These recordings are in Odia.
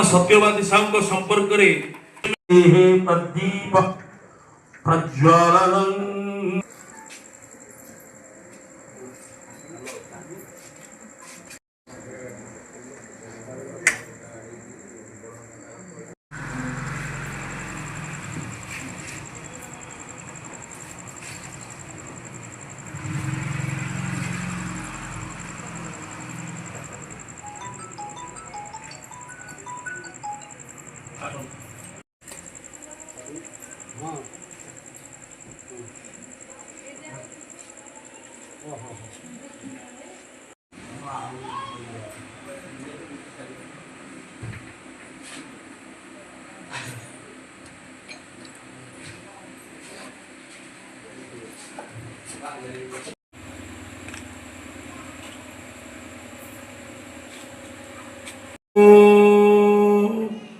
सत्यवादी साहू संपर्क प्रदीप प्रज्वलन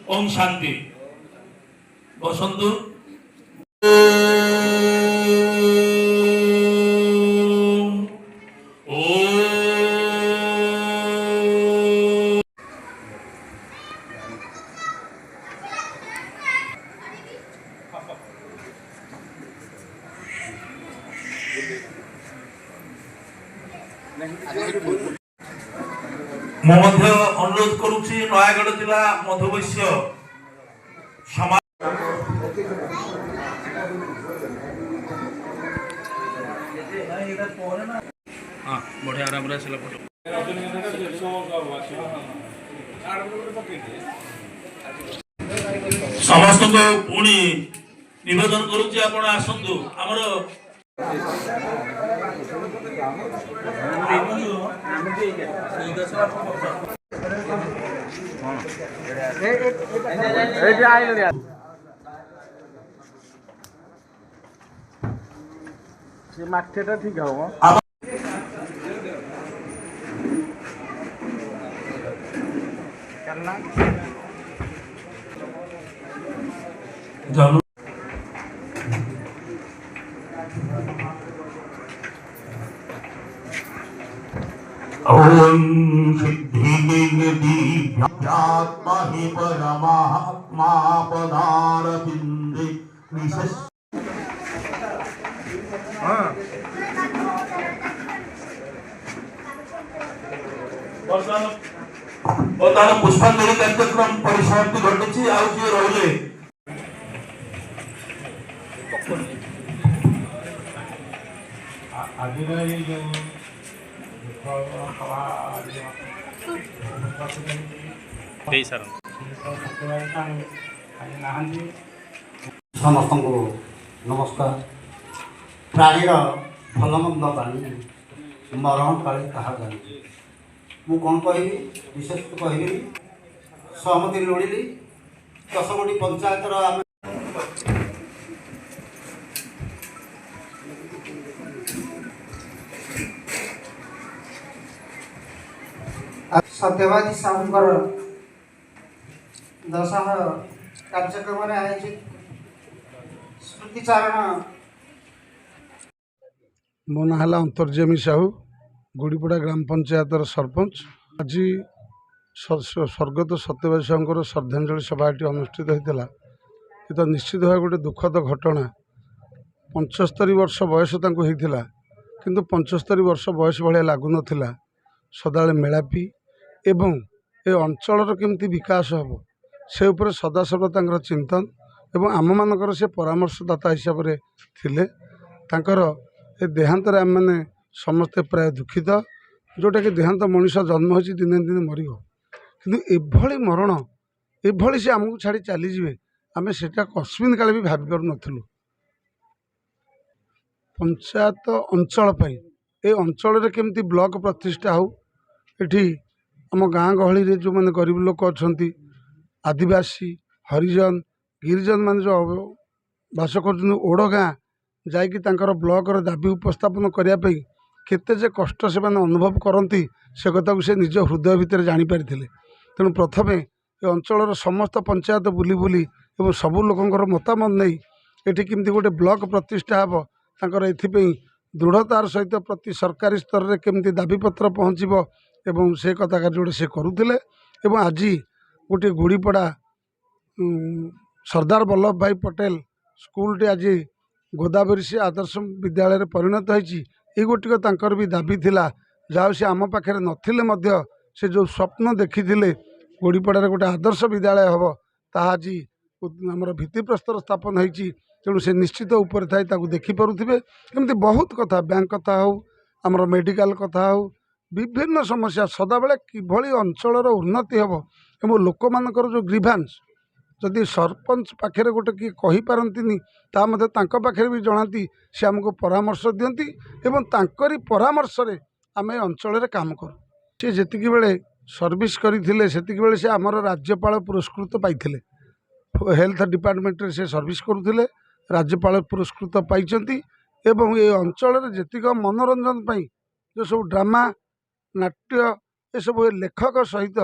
ओम शांति बसंत मध्य अनुरोध करुछि नयागढ़ जिला मधुवैश्य समाज बढ़िया आराम रे फोटो समस्त को पुणी निवेदन करुछि आपण आसंतु हमर माठेटा ठीक है ओम सिद्धि आत्मा हि परमात्मा पदारविंदे निशस् वर्तमान पुष्पांजलि कार्यक्रम परिसमाप्ति घटुछि आउ जे रहिले आदि जो समस्त को नमस्कार प्राणीर भलमंद जानी मरण काले कहा जानी मु कौन कह विशेष कह सहमति लोड़ी 10 गोटी पंचायतर सत्यवादी साहूंकर दशह कार्यक्रम आयोजित स्मृतिचारण मो ना है अंतर्जमी साहू गुड़ीपड़ा ग्राम पंचायतर सरपंच आज स्वर्गत सत्यवादी साहूंकर श्रद्धांजलि सभाटी अनुष्ठित होता ये तो निश्चित भाव गोटे दुखद घटना 75 वर्ष बयस होता किंतु 75 वर्ष बयस भाया लगुन सदा मेलापी एवं ए अंचल केमती विकास हम से उपर सदासर्वदा चिंतन एवं आम मानकर से परामर्शदाता हिसाब से थिले तांकर ए देहांत आम मैंने समस्ते प्राय दुखित जोटा कि देहांत मनीष जन्म हो दिने दिन मर कि एभली मरण एभली से आमको छाड़ी चलीजे आम से कस्मिन काले भी भावी पार नु पंचायत अंचल ए अंचल केमती ब्लॉक प्रतिष्ठा हो एठी आम गाँ गहली जो मैंने गरीब लोक अच्छा आदिवासी हरिजन गिरिजन मान जो बास कर ओड गाँ जाकि ब्लॉक दाबी उपस्थापन करने केते जे कष्ट से माने अनुभव करती से कथा को से निज हृदय भितर जानीपारी तेणु प्रथमे ये अंचल समस्त पंचायत बुली बुली सबू लोकंर मतामत नहीं एठी केमती गोटे ब्लॉक प्रतिष्ठा हे तांकर एथिपई ଦୃଢ଼ତାର ସହିତ ପ୍ରତି ସରକାରୀ ସ୍ତରରେ କେମିତି ଦାବିପତ୍ର ପହଞ୍ଚିବ ଏବଂ ସେ କଥା ଯୋଉଟା ସେ କରୁଥିଲେ। ଏବଂ ଆଜି ଗୋଟିଏ ଗୁଡ଼ିପଡ଼ା ସର୍ଦ୍ଦାର ବଲ୍ଲଭ ଭାଇ ପଟେଲ ସ୍କୁଲଟି ଆଜି ଗୋଦାବରୀଶୀ ଆଦର୍ଶ ବିଦ୍ୟାଳୟରେ ପରିଣତ ହୋଇଛି। ଏଇ ଗୋଟିକ ତାଙ୍କର ବି ଦାବି ଥିଲା, ଯାହା ସେ ଆମ ପାଖରେ ନଥିଲେ ମଧ୍ୟ ସେ ଯେଉଁ ସ୍ୱପ୍ନ ଦେଖିଥିଲେ ଗୁଡ଼ିପଡ଼ାରେ ଗୋଟେ ଆଦର୍ଶ ବିଦ୍ୟାଳୟ ହେବ, ତାହା ଆଜି ଆମର ଭିତ୍ତିପ୍ରସ୍ତର ସ୍ଥାପନ ହୋଇଛି। ତେଣୁ ସେ ନିଶ୍ଚିତ ଉପରେ ଥାଇ ତାକୁ ଦେଖିପାରୁଥିବେ। ଏମିତି ବହୁତ କଥା, ବ୍ୟାଙ୍କ କଥା ହେଉ, ଆମର ମେଡ଼ିକାଲ କଥା ହେଉ, ବିଭିନ୍ନ ସମସ୍ୟା ସଦାବେଳେ କିଭଳି ଅଞ୍ଚଳର ଉନ୍ନତି ହେବ ଏବଂ ଲୋକମାନଙ୍କର ଯେଉଁ ଗ୍ରିଭାନ୍ସ ଯଦି ସରପଞ୍ଚ ପାଖରେ ଗୋଟେ କିଏ କହିପାରନ୍ତିନି, ତାହା ମଧ୍ୟ ତାଙ୍କ ପାଖରେ ବି ଜଣାନ୍ତି। ସେ ଆମକୁ ପରାମର୍ଶ ଦିଅନ୍ତି ଏବଂ ତାଙ୍କରି ପରାମର୍ଶରେ ଆମେ ଏ ଅଞ୍ଚଳରେ କାମ କରୁ। ସେ ଯେତିକି ବେଳେ ସର୍ଭିସ୍ କରିଥିଲେ ସେତିକି ବେଳେ ସେ ଆମର ରାଜ୍ୟପାଳ ପୁରସ୍କୃତ ପାଇଥିଲେ। ହେଲ୍ଥ ଡିପାର୍ଟମେଣ୍ଟରେ ସେ ସର୍ଭିସ୍ କରୁଥିଲେ, ରାଜ୍ୟପାଳ ପୁରସ୍କୃତ ପାଇଛନ୍ତି। ଏବଂ ଏ ଅଞ୍ଚଳରେ ଯେତିକ ମନୋରଞ୍ଜନ ପାଇଁ ଯେଉଁ ସବୁ ଡ୍ରାମା, ନାଟ୍ୟ ଏସବୁ ଲେଖକ ସହିତ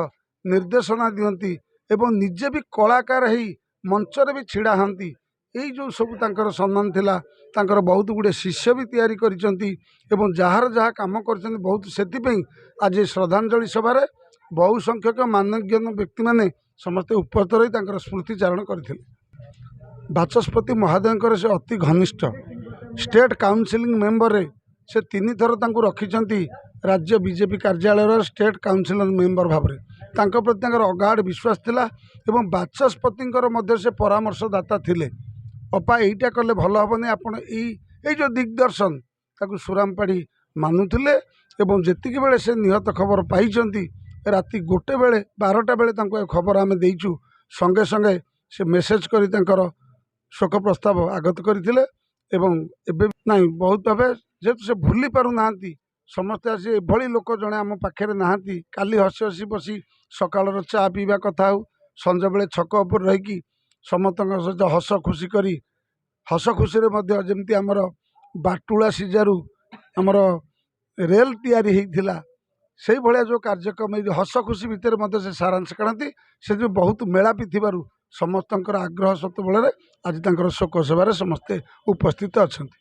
ନିର୍ଦ୍ଦେଶନା ଦିଅନ୍ତି ଏବଂ ନିଜେ ବି କଳାକାର ହେଇ ମଞ୍ଚରେ ବି ଛିଡ଼ା ହୁଅନ୍ତି। ଏଇ ଯେଉଁ ସବୁ ତାଙ୍କର ସମ୍ମାନ ଥିଲା। ତାଙ୍କର ବହୁତ ଗୁଡ଼ିଏ ଶିଷ୍ୟ ବି ତିଆରି କରିଛନ୍ତି ଏବଂ ଯାହାର ଯାହା କାମ କରିଛନ୍ତି ବହୁତ, ସେଥିପାଇଁ ଆଜି ଶ୍ରଦ୍ଧାଞ୍ଜଳି ସଭାରେ ବହୁ ସଂଖ୍ୟକ ମାନ୍ୟଗଣ୍ୟ ବ୍ୟକ୍ତିମାନେ ସମସ୍ତେ ଉପସ୍ଥିତ ରହି ତାଙ୍କର ସ୍ମୃତିଚାରଣ କରିଥିଲେ। ବାଚସ୍ପତି ମହୋଦୟଙ୍କର ସେ ଅତି ଘନିଷ୍ଠ। ଷ୍ଟେଟ୍ କାଉନସିଲିଂ ମେମ୍ବରରେ ସେ 3 ଥର ତାଙ୍କୁ ରଖିଛନ୍ତି ରାଜ୍ୟ ବିଜେପି କାର୍ଯ୍ୟାଳୟର ଷ୍ଟେଟ୍ କାଉନସିଲର ମେମ୍ବର ଭାବରେ। ତାଙ୍କ ପ୍ରତି ତାଙ୍କର ଅଗାଢ଼ ବିଶ୍ୱାସ ଥିଲା ଏବଂ ବାଚସ୍ପତିଙ୍କର ମଧ୍ୟ ସେ ପରାମର୍ଶଦାତା ଥିଲେ। ଅପା ଏଇଟା କଲେ ଭଲ ହେବନି, ଆପଣ ଏଇ ଯେଉଁ ଦିଗ୍ଦର୍ଶନ ତାକୁ ସୁରାମ ପାଢ଼ୀ ମାନୁଥିଲେ। ଏବଂ ଯେତିକି ବେଳେ ସେ ନିହତ ଖବର ପାଇଛନ୍ତି, ରାତି 1 ବେଳେ 12ଟା ବେଳେ ତାଙ୍କୁ ଏ ଖବର ଆମେ ଦେଇଛୁ, ସଙ୍ଗେ ସଙ୍ଗେ ସେ ମେସେଜ କରି ତାଙ୍କର ଶୋକ ପ୍ରସ୍ତାବ ଆଗତ କରିଥିଲେ। ଏବଂ ଏବେ ନାହିଁ ବହୁତ ଭାବେ ଯେହେତୁ ସେ ଭୁଲି ପାରୁନାହାନ୍ତି, ସମସ୍ତେ ଆସି ଏଭଳି ଲୋକ ଜଣେ ଆମ ପାଖରେ ନାହାନ୍ତି। କାଲି ହସି ହସି ବସି ସକାଳର ଚା ପିଇବା କଥା ହେଉ, ସଞ୍ଜବେଳେ ଛକ ଉପରେ ରହିକି ସମସ୍ତଙ୍କ ସହିତ ହସ ଖୁସି କରି, ହସ ଖୁସିରେ ମଧ୍ୟ ଯେମିତି ଆମର ବାଟୁଳା ସିଜାରୁ ଆମର ରେଲ ତିଆରି ହେଇଥିଲା, ସେଇଭଳିଆ ଯେଉଁ କାର୍ଯ୍ୟକ୍ରମ ଏଇ ହସ ଖୁସି ଭିତରେ ମଧ୍ୟ ସେ ସାରାଂଶ କାଢ଼ନ୍ତି। ସେ ଯେଉଁ ବହୁତ ମେଳାପି ଥିବାରୁ ସମସ୍ତଙ୍କର ଆଗ୍ରହ ସତ୍ତ୍ୱ ବଳରେ ଆଜି ତାଙ୍କର ଶୋକ ସଭାରେ ସମସ୍ତେ ଉପସ୍ଥିତ ଅଛନ୍ତି।